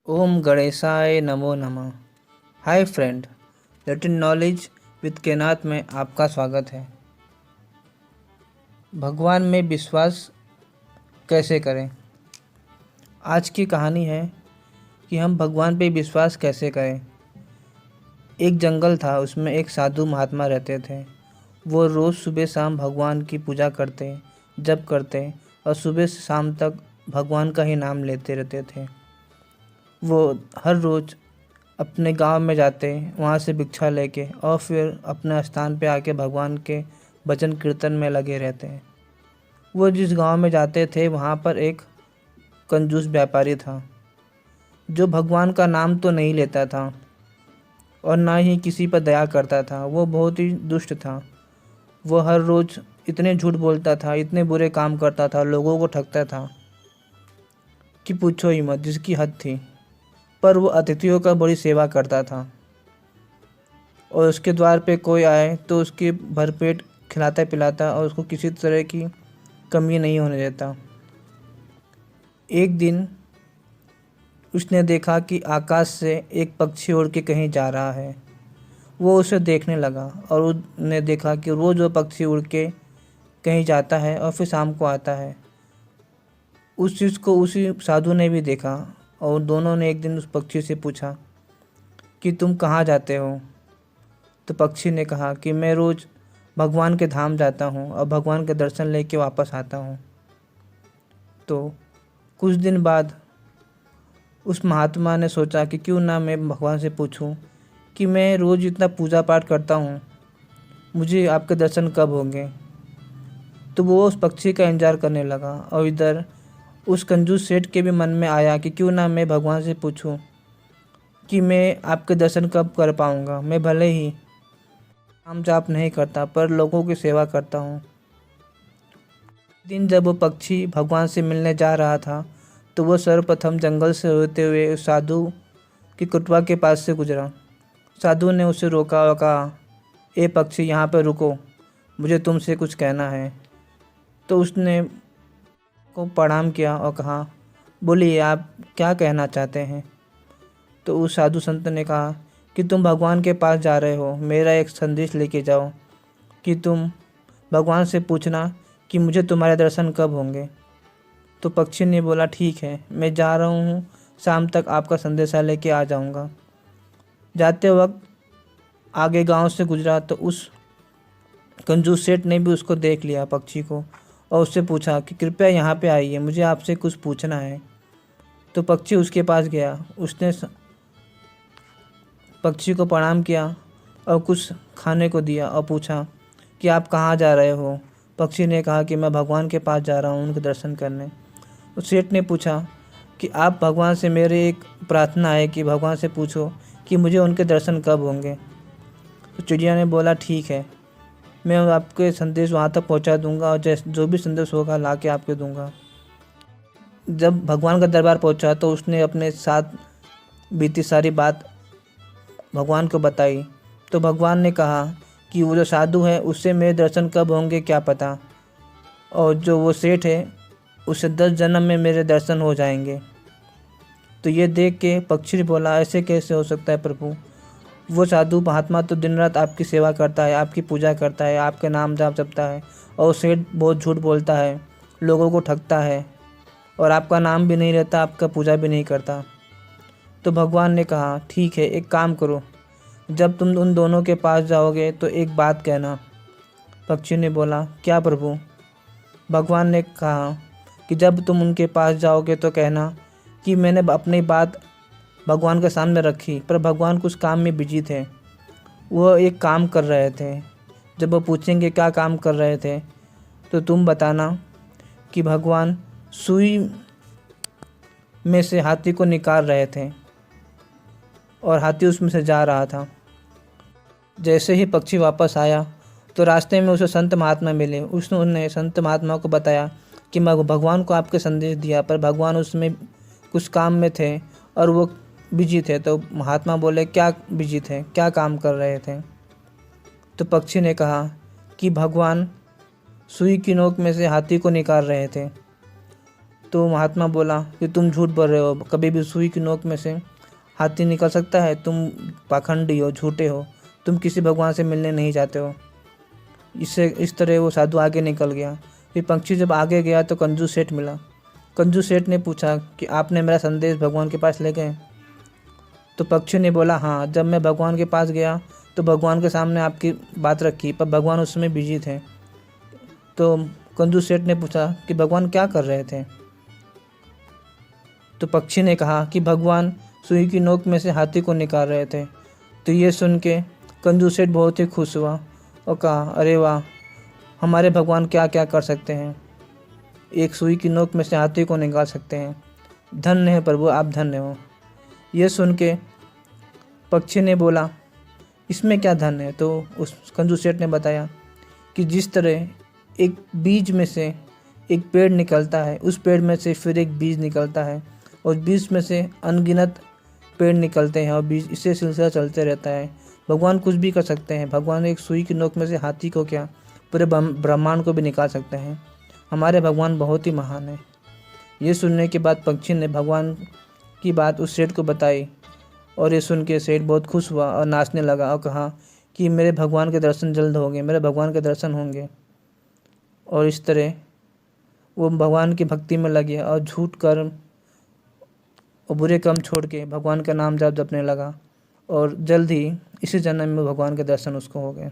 ओम गणेशाय नमो नमः। Hi friend, little knowledge with केनाथ में आपका स्वागत है। भगवान में विश्वास कैसे करें। आज की कहानी है कि हम भगवान पे विश्वास कैसे करें। एक जंगल था, उसमें एक साधु महात्मा रहते थे। वो रोज़ सुबह शाम भगवान की पूजा करते, जप करते और सुबह से शाम तक भगवान का ही नाम लेते रहते थे। वो हर रोज़ अपने गांव में जाते, वहाँ से भिक्षा लेके और फिर अपने स्थान पे आके भगवान के भजन कीर्तन में लगे रहते हैं। वो जिस गांव में जाते थे वहाँ पर एक कंजूस व्यापारी था, जो भगवान का नाम तो नहीं लेता था और ना ही किसी पर दया करता था। वो बहुत ही दुष्ट था। वो हर रोज़ इतने झूठ बोलता था, इतने बुरे काम करता था, लोगों को ठगता था कि पूछो ही मत, जिसकी हद थी। पर वो अतिथियों का बड़ी सेवा करता था और उसके द्वार पे कोई आए तो उसके भरपेट खिलाता पिलाता और उसको किसी तरह की कमी नहीं होने देता। एक दिन उसने देखा कि आकाश से एक पक्षी उड़ के कहीं जा रहा है। वो उसे देखने लगा और उसने देखा कि रोज़ वो पक्षी उड़ के कहीं जाता है और फिर शाम को आता है। उस चीज़ को उसी साधु ने भी देखा और दोनों ने एक दिन उस पक्षी से पूछा कि तुम कहाँ जाते हो। तो पक्षी ने कहा कि मैं रोज़ भगवान के धाम जाता हूँ और भगवान के दर्शन लेके वापस आता हूँ। तो कुछ दिन बाद उस महात्मा ने सोचा कि क्यों ना मैं भगवान से पूछूं कि मैं रोज़ इतना पूजा पाठ करता हूँ, मुझे आपके दर्शन कब होंगे। तो वो उस पक्षी का इंतज़ार करने लगा और इधर उस कंजूस सेठ के भी मन में आया कि क्यों ना मैं भगवान से पूछूं कि मैं आपके दर्शन कब कर पाऊँगा। मैं भले ही नाम जाप नहीं करता पर लोगों की सेवा करता हूँ। दिन जब वो पक्षी भगवान से मिलने जा रहा था तो वो सर्वप्रथम जंगल से होते हुए उस साधु की कुटवा के पास से गुजरा। साधु ने उसे रोका और कहा, ए पक्षी, यहाँ पर रुको, मुझे तुमसे कुछ कहना है। तो उसने को प्रणाम किया और कहा, बोलिए, आप क्या कहना चाहते हैं। तो उस साधु संत ने कहा कि तुम भगवान के पास जा रहे हो, मेरा एक संदेश लेके जाओ कि तुम भगवान से पूछना कि मुझे तुम्हारे दर्शन कब होंगे। तो पक्षी ने बोला, ठीक है, मैं जा रहा हूँ, शाम तक आपका संदेशा लेके आ जाऊँगा। जाते वक्त आगे गांव से गुजरा तो उस कंजूस सेठ ने भी उसको देख लिया, पक्षी को, और उससे पूछा कि कृपया यहाँ पे आइए, मुझे आपसे कुछ पूछना है। तो पक्षी उसके पास गया। उसने पक्षी को प्रणाम किया और कुछ खाने को दिया और पूछा कि आप कहाँ जा रहे हो। पक्षी ने कहा कि मैं भगवान के पास जा रहा हूँ उनके दर्शन करने। उस सेठ ने पूछा कि आप भगवान से, मेरे एक प्रार्थना है कि भगवान से पूछो कि मुझे उनके दर्शन कब होंगे। तो चिड़िया ने बोला, ठीक है, मैं आपके संदेश वहाँ तक पहुँचा दूंगा और जो भी संदेश होगा ला के आपके दूंगा। जब भगवान का दरबार पहुँचा तो उसने अपने साथ बीती सारी बात भगवान को बताई। तो भगवान ने कहा कि वो जो साधु है उससे मेरे दर्शन कब होंगे क्या पता, और जो वो सेठ है उससे 10 जन्म में मेरे दर्शन हो जाएंगे। तो ये देख के पक्षी ने बोला, ऐसे कैसे हो सकता है प्रभु, वो साधु महात्मा तो दिन रात आपकी सेवा करता है, आपकी पूजा करता है, आपके नाम जाप जपता है, और सेठ बहुत झूठ बोलता है, लोगों को ठगता है और आपका नाम भी नहीं लेता, आपका पूजा भी नहीं करता। तो भगवान ने कहा, ठीक है, एक काम करो, जब तुम उन दोनों के पास जाओगे तो एक बात कहना। पक्षी ने बोला, क्या प्रभु। भगवान ने कहा कि जब तुम उनके पास जाओगे तो कहना कि मैंने अपनी बात भगवान के सामने रखी, पर भगवान कुछ काम में बिजी थे, वो एक काम कर रहे थे। जब वो पूछेंगे क्या काम कर रहे थे तो तुम बताना कि भगवान सुई में से हाथी को निकाल रहे थे और हाथी उसमें से जा रहा था। जैसे ही पक्षी वापस आया तो रास्ते में उसे संत महात्मा मिले। उसने संत महात्मा को बताया कि मैं भगवान को आपके संदेश दिया, पर भगवान उसमें कुछ काम में थे और वो बिजी थे। तो महात्मा बोले, क्या बिजी थे, क्या काम कर रहे थे। तो पक्षी ने कहा कि भगवान सुई की नोक में से हाथी को निकाल रहे थे। तो महात्मा बोला कि तुम झूठ बोल रहे हो, कभी भी सुई की नोक में से हाथी निकल सकता है? तुम पाखंडी हो, झूठे हो, तुम किसी भगवान से मिलने नहीं चाहते हो। इससे इस तरह वो साधु आगे निकल गया। फिर पक्षी जब आगे गया तो कंजूस सेठ मिला। कंजूस सेठ ने पूछा कि आपने मेरा संदेश भगवान के पास ले गए? तो पक्षी ने बोला, हाँ, जब मैं भगवान के पास गया तो भगवान के सामने आपकी बात रखी, पर भगवान उस समय बिजी थे। तो कंजूस सेठ ने पूछा कि भगवान क्या कर रहे थे? तो पक्षी ने कहा कि भगवान सुई की नोक में से हाथी को निकाल रहे थे। तो ये सुन के कंजूस सेठ बहुत ही खुश हुआ और कहा, अरे वाह, हमारे भगवान क्या क्या कर सकते हैं, एक सुई की नोक में से हाथी को निकाल सकते हैं। धन्य है प्रभु, आप धन्य हो। ये सुन के पक्षी ने बोला, इसमें क्या धन्य है? तो उस कंजूस सेठ ने बताया कि जिस तरह एक बीज में से एक पेड़ निकलता है, उस पेड़ में से फिर एक बीज निकलता है, और बीज में से अनगिनत पेड़ निकलते हैं, और बीज इससे सिलसिला चलते रहता है। भगवान कुछ भी कर सकते हैं। भगवान एक सुई की नोक में से हाथी को क्या, पूरे ब्रह्मांड को भी निकाल सकते हैं। हमारे भगवान बहुत ही महान है। ये सुनने के बाद पक्षी ने भगवान की बात उस सेठ को बताई, और ये सुन के सेठ बहुत खुश हुआ और नाचने लगा और कहा कि मेरे भगवान के दर्शन जल्द होंगे, मेरे भगवान के दर्शन होंगे। और इस तरह वो भगवान की भक्ति में लग गया और झूठ कर्म और बुरे कर्म छोड़ के भगवान का नाम जाप जपने लगा, और जल्द ही इसी जन्म में भगवान के दर्शन उसको हो गए।